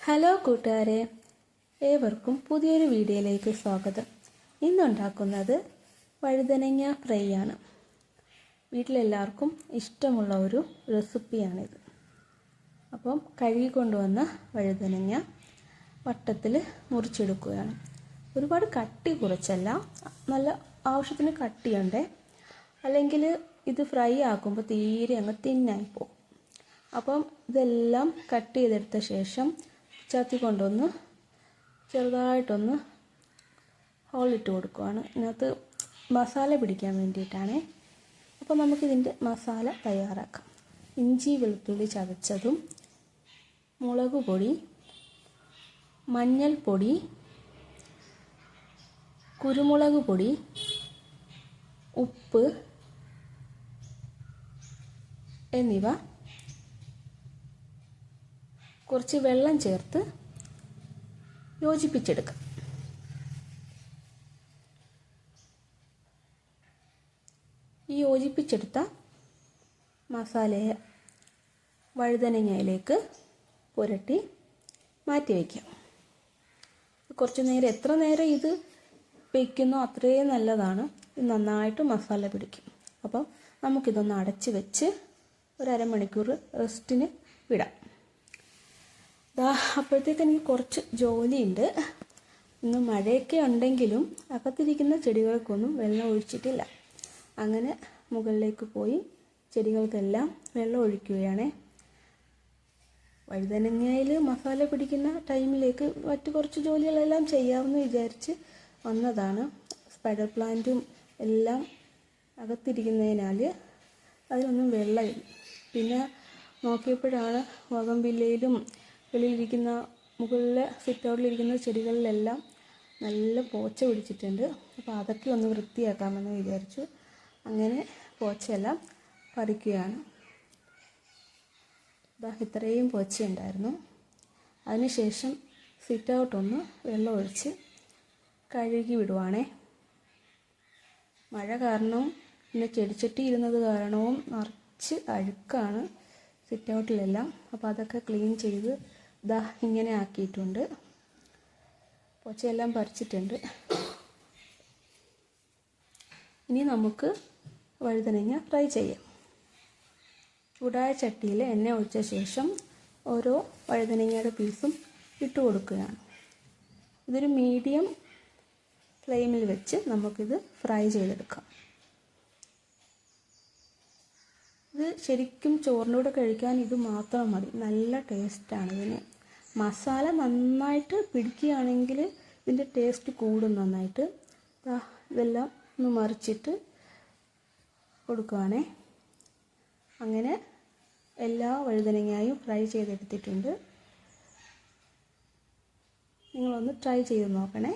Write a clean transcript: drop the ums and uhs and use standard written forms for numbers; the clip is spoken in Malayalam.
ഹലോ കൂട്ടുകാരെ, ഏവർക്കും പുതിയൊരു വീഡിയോയിലേക്ക് സ്വാഗതം. ഇന്നുണ്ടാക്കുന്നത് വഴുതനങ്ങ ഫ്രൈ ആണ്. വീട്ടിലെല്ലാവർക്കും ഇഷ്ടമുള്ള ഒരു റെസിപ്പിയാണിത്. അപ്പം കഴുകി കൊണ്ടുവന്ന വഴുതനങ്ങ വട്ടത്തിൽ മുറിച്ചെടുക്കുകയാണ്. ഒരുപാട് കട്ടി കുറച്ചല്ല, നല്ല ആവശ്യത്തിന് കട്ടിയുണ്ട്. അല്ലെങ്കിൽ ഇത് ഫ്രൈ ആക്കുമ്പോൾ തീരെ അങ്ങ് തിന്നായി പോകും. അപ്പം ഇതെല്ലാം കട്ട് ചെയ്തെടുത്ത ശേഷം ചത്തി കൊണ്ടൊന്ന് ചെറുതായിട്ടൊന്ന് ഹോളിട്ട് കൊടുക്കുകയാണ്. ഇതിനകത്ത് മസാല പിടിക്കാൻ വേണ്ടിയിട്ടാണ്. അപ്പോൾ നമുക്കിതിൻ്റെ മസാല തയ്യാറാക്കാം. ഇഞ്ചി വെളുത്തുള്ളി ചതച്ചതും, മുളക് പൊടി, മഞ്ഞൾപ്പൊടി, കുരുമുളക് പൊടി, ഉപ്പ് എന്നിവ കുറച്ച് വെള്ളം ചേർത്ത് യോജിപ്പിച്ചെടുക്കാം. ഈ യോജിപ്പിച്ചെടുത്ത മസാലയെ വഴുതനങ്ങയിലേക്ക് പുരട്ടി മാറ്റി വയ്ക്കാം. കുറച്ച് നേരം, എത്ര നേരം ഇത് വയ്ക്കുന്നോ അത്രയും നല്ലതാണ്. ഇത് നന്നായിട്ട് മസാല പിടിക്കും. അപ്പം നമുക്കിതൊന്ന് അടച്ച് വെച്ച് ഒരു അരമണിക്കൂർ റെസ്റ്റിന് വിടാം. അപ്പോഴത്തേക്ക് എനിക്ക് കുറച്ച് ജോലിയുണ്ട്. ഇന്ന് മഴയൊക്കെ ഉണ്ടെങ്കിലും അകത്തിരിക്കുന്ന ചെടികൾക്കൊന്നും വെള്ളം ഒഴിച്ചിട്ടില്ല. അങ്ങനെ മുകളിലേക്ക് പോയി ചെടികൾക്കെല്ലാം വെള്ളം ഒഴിക്കുകയാണ്. വഴുതനങ്ങയിൽ മസാല പിടിക്കുന്ന ടൈമിലേക്ക് മറ്റു കുറച്ച് ജോലികളെല്ലാം ചെയ്യാമെന്ന് വിചാരിച്ച് വന്നതാണ്. സ്പൈഡർ പ്ലാന്റും എല്ലാം അകത്തിരിക്കുന്നതിനാൽ അതിനൊന്നും വെള്ളമില്ല. പിന്നെ നോക്കിയപ്പോഴാണ് ബോഗൺവില്ലയിലും വെളിയിലിരിക്കുന്ന മുകളിലെ സിറ്റ് ഔട്ടിലിരിക്കുന്ന ചെടികളിലെല്ലാം നല്ല പോച്ച പിടിച്ചിട്ടുണ്ട്. അപ്പോൾ അതൊക്കെ ഒന്ന് വൃത്തിയാക്കാമെന്ന് വിചാരിച്ചു. അങ്ങനെ പോച്ചയെല്ലാം പറിക്കുകയാണ്. ഇത്രയും പോച്ചയുണ്ടായിരുന്നു. അതിനുശേഷം സിറ്റ് ഔട്ടൊന്ന് വെള്ളം ഒഴിച്ച് കഴുകി വിടുവാണേ. മഴ കാരണവും പിന്നെ ചെടിച്ചട്ടി ഇരുന്നത് കാരണവും നിറച്ച് അഴുക്കാണ് സിറ്റ് ഔട്ടിലെല്ലാം. അപ്പോൾ അതൊക്കെ ക്ലീൻ ചെയ്ത് ഇങ്ങനെ ആക്കിയിട്ടുണ്ട്. പോച്ചയെല്ലാം പറിച്ചിട്ടുണ്ട്. ഇനി നമുക്ക് വഴുതനങ്ങ ഫ്രൈ ചെയ്യാം. ചൂടായ ചട്ടിയിൽ എണ്ണ ഒഴിച്ച ശേഷം ഓരോ വഴുതനങ്ങയുടെ പീസും ഇട്ട് കൊടുക്കുകയാണ്. ഇതൊരു മീഡിയം ഫ്ലെയിമിൽ വെച്ച് നമുക്കിത് ഫ്രൈ ചെയ്തെടുക്കാം. ഇത് ശരിക്കും ചോറിൻ്റെ കൂടെ കഴിക്കാൻ ഇത് മാത്രം മതി. നല്ല ടേസ്റ്റാണ് ഇതിന്. മസാല നന്നായിട്ട് പിടിക്കുകയാണെങ്കിൽ ഇതിൻ്റെ ടേസ്റ്റ് കൂടും നന്നായിട്ട്. ഇതെല്ലാം ഒന്ന് മറിച്ചിട്ട് കൊടുക്കുകയാണേ. അങ്ങനെ എല്ലാ വഴുതനങ്ങയും ഫ്രൈ ചെയ്തെടുത്തിട്ടുണ്ട്. നിങ്ങളൊന്ന് ട്രൈ ചെയ്ത് നോക്കണേ.